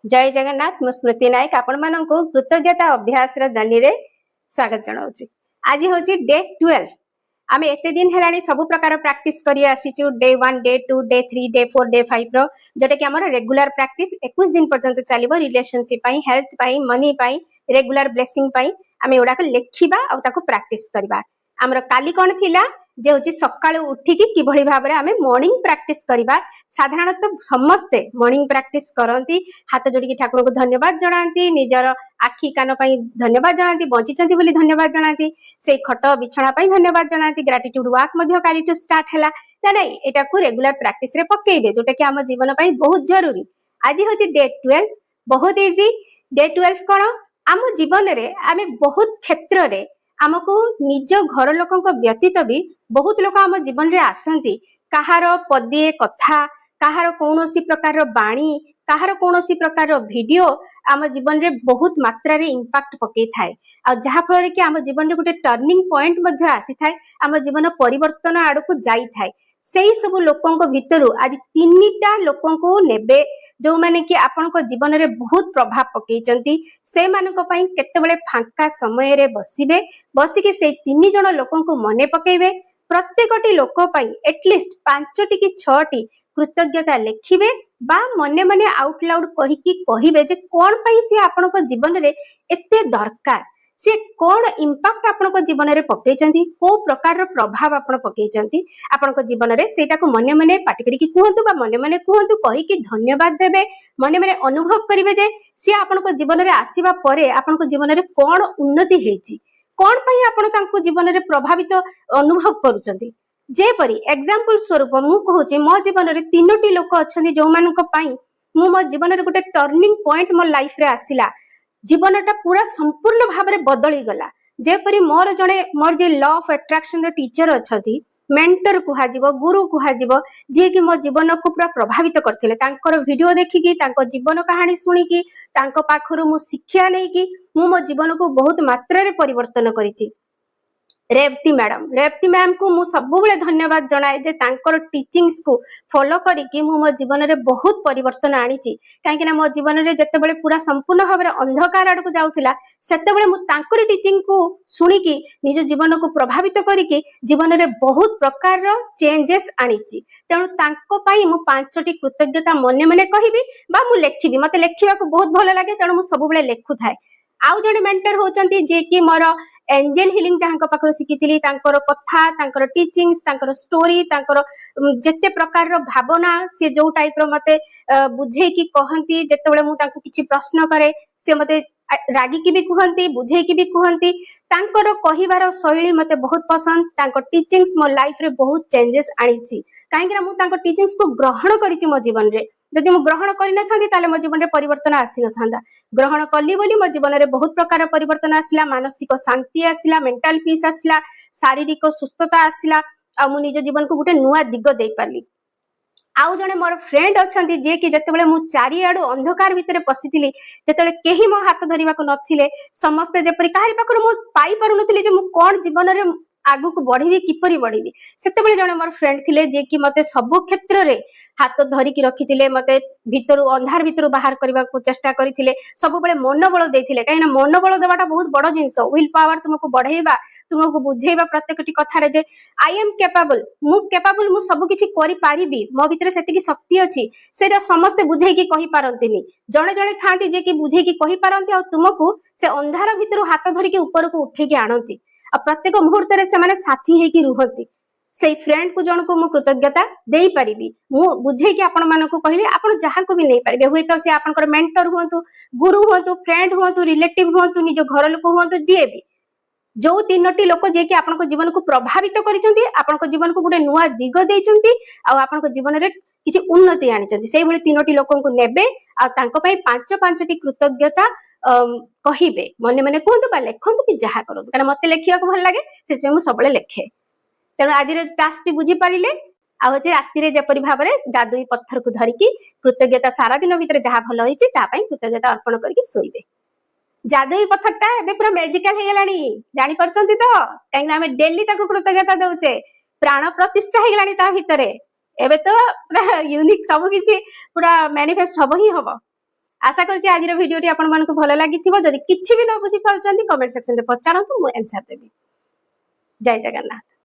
जय जगन्नाथ मु स्मृति नायक आपण मानक कृतज्ञता अभ्यास जर्नी रे स्वागत जनाऊँ। आज हूँ डे 12। आम एत दिन है सब प्रकार प्रैक्टिस करी आसीचु day 1 day 2 day 3 day 4 day 5 रो जोटा कि आमर रेगुलर प्रैक्टिस 21 दिन पर्यंत चलो relationship health money regular blessing आम एगुड़ाक लिखा और प्रैक्टिस करवा। आमर काली कौन थिला जे हूँ सकाळु उठिकी किभଳି भाबरे आमे मॉर्निंग प्रैक्टिस करवा। साधारणतः समस्ते मॉर्निंग प्रैक्टिस करती हाथ जोड़ी ठाकुर को धन्यवाद जनाती निजर आखि कान धन्यवाद जनाती बंची बोली धन्यवाद जनाती से खट बिछना धन्यवाद जनाती ग्रेटिट्यूड वाक कालीठू स्टार्ट है ना नहीं एटा को रेगुलर प्रैक्टिस रे पकेइबे जोटा कि आम जीवन बहुत जरूरी। आज हूँ डे 12 बहुत इजी। डे 12 कौन आम जीवन रे आमे बहुत क्षेत्र रे आमको निज घर लोक व्यतीत भी बहुत लोक आम जीवन रे आसंती कहार पदे कथा कहार कौन प्रकार बाणी कहार कौन प्रकार वीडियो आम जीवन रे बहुत मात्रा रे इंपैक्ट पकई थाए आ जहा फल कि आम जीवन रे गोटे टर्निंग पॉइंट मध्ये आसी थाए आम जीवन परिवर्तन आड़ को जाई थाए। सेही सब लोकों भितरु आज 3टा लोकों को नेबे जो माने कि आपण जीवन रे बहुत प्रभाव पकईचंती से मानक पई केतेबेले फांका समय रे बसिबे बसिके से 3 जण लोकों को मने पकेइबे प्रत्येकटी लोक पई एटलिस्ट 5टी कि 6टी कृतज्ञता लिखिबे बा मने मने आउट लाउड कहिकी कहिबे जे कोन पई से आपनको जीवन रे एते दरकार से कोन इंपैक्ट आपनको जीवन रे पकेइचंती को प्रकार रो प्रभाव आपण पकेइचंती आपनको जीवन रे सेटा को मने मने पाटी करिकी कहंतु बा मने मने कहंतु कहिकी धन्यवाद देबे मने मने अनुभव करिवे जे से आपनको जीवन रे आसीबा परे आपनको जीवन रे कोन उन्नति हेची कोन पई आपण तांको जीवन रे प्रभावित अनुभव करूचंती। जेपरी एग्जांपल स्वरूप मु कहूची मो जीवन रे 3टी लोक अछंती जो मानक पई मु मो जीवन रे गोटे टर्निंग पॉइंट मो लाइफ रे आसिला जीवनटा पूरा संपूर्ण भाव में बदली गला। जेपरी मोर जड़े मोर जे लॉ ऑफ अट्रैक्शन टीचर अछंती मेंटर कुहाजिबो गुरु कुहाजिबो जे कि मो जीवन को पूरा प्रभावित करथिले तांकर वीडियो देखिकी तांको जीवन कहानी सुनिकी तांको पाखरु मु शिक्षा लेकी मु मो जीवन को बहुत मात्रा रे परिवर्तन करिछि। रेवती मैम को मु सबु बेले धन्यवाद जनाए जे तांकर टीचिंग्स को फॉलो करिकी मु मो जीवन रे बहुत परिवर्तन आनीची काहेकि ना मो जीवन रे जते बेले पूरा संपूर्ण भाव रे अंधकार आड़ को जाउथिला सेते बेले मु तांकर टीचिंग को सुनिकी निज जीवन को प्रभावित करिकी जीवन रे बहुत प्रकार रो चेंजेस आनीची। तेणु तांको पई मु 5टी कृतज्ञता मने मने कहिबी बा मु लेखिबी मते लेखिबा को बहुत भलो लागे तेणु मु सब बेले लेखु थाए। आउ जने मेंटर होचंती जे कि मोर एंजल हीलिंग जहां पाखर शिखिथिली तांकर कथा तांकर टीचिंग्स तांकर स्टोरी तांकर जेते प्रकार रो भावना से जो टाइप रो मते बुझे की कहंती जेतेबेले मु तांको किछि प्रश्न करे से मते रागी की भी कहंती बुझे की भी कहंती तांकर कहिवार शैली मते बहुत पसंद तांकर टीचिंग्स मो लाइफ रे बहुत चेंजेस आनीची काहेकि मु तांकर टीचिंग्स को ग्रहण करिछि मो जीवन रे जदि मु ग्रहण करि न थांती ताले मो जीवन रे परिवर्तन आसी न थांदा ग्रहण कली बोली मो जीवन रे बहुत प्रकार परिवर्तन आसिला मानसिक शांति आसिला मेंटल पीस आसिला शारीरिक सुस्थता आसिला आ मु निज जीवन को गोटे नुआ दिग दे पारली। आउ जने मोर फ्रेंड अछंती जे कि जतेबेले मु चारियाडू अंधकार भितरे पसिथिली जतेबेले केही मो हाथ धरिबा को नथिले समस्त जेपरि काहरी पाखर मु पाई पारु नथिली जे मु कोन जीवन रे आगु को बढ़ीबी किपरि बढ़ीबी सेतेबेले जने मोर फ्रेंड थिले जे कि मते सब क्षेत्र रे हाथ धरिकी रखिथिले मते भितरु अंधार भितरु बाहर करबा को चेष्टा करिथिले सब बेले मनोबल देथिले काहेना मनोबल देबाटा बहुत बड़ जिंस विल पावर तुमको बढ़ेबा तुमको बुझेबा प्रत्येकटी कथा रे जे आई एम कैपेबल मु सब किछि करि पारिबी मो भितरे सेतिकी शक्ति अछि सेटा समस्त बुझेई की कहि पारंतिनी जणे जणे थांती जे कि बुझेई की कहि पारंती आ तुमको से अंधार भितरु हाथ धरिकी ऊपर को उठेकी आनंती आ प्रत्येक मुहूर्त रे से माने साथी हेकी रुहंती से फ्रेंड को जन को मु कृतज्ञता देई परिबी मु बुझे कि आपण मानको कहली आपण जहा को भी नहीं परिबे हुए तो से आपनकर मेंटर हुंतु गुरु हुंतु फ्रेंड हुंतु रिलेटिव हुंतु निज घर लोक हुंतु जे भी जो 3टी लोक जे कि आपनको जीवन को प्रभावित करिसंती आपनको जीवन को गोटे नुआ दिग देइसंती आ आपनको जीवन रे किछि उन्नति आनिसंती सेही भली 3टी लोकन को नेबे आ तांको पई 5टी कृतज्ञता कहिबे मने मने कहंतु बा लेखंतु कि जहा करंतु कारण मते लेखिया को भल लागे सेते मु सबले लेखे। तेणु आज टास्क बुझी पारिले आउ जे राति रे जेपरि भाबरे जादुई पत्थर को धरिकी कृतज्ञता सारा दिन भीतर जहा भल होईची ता पई कृतज्ञता अर्पण करके सोइबे। जादुई पत्थरटा एबे पूरा मैजिकल हे गेलानी जानि परछंती तो काहे ना हमें डेली ताको कृतज्ञता दउचे प्राण प्रतिष्ठा हे गेलानी ता भीतरे एबे तो पूरा यूनिक सब किछि पूरा मैनिफेस्ट हबो ही हबो। आशा करछि आज भिडियोटी आपण मानकु भल लागिथिबो जदि किछि भी न बुझी पाउचंती कमेंट सेक्शन रे पचारंतु मु आंसर देबी। जय जगन्नाथ।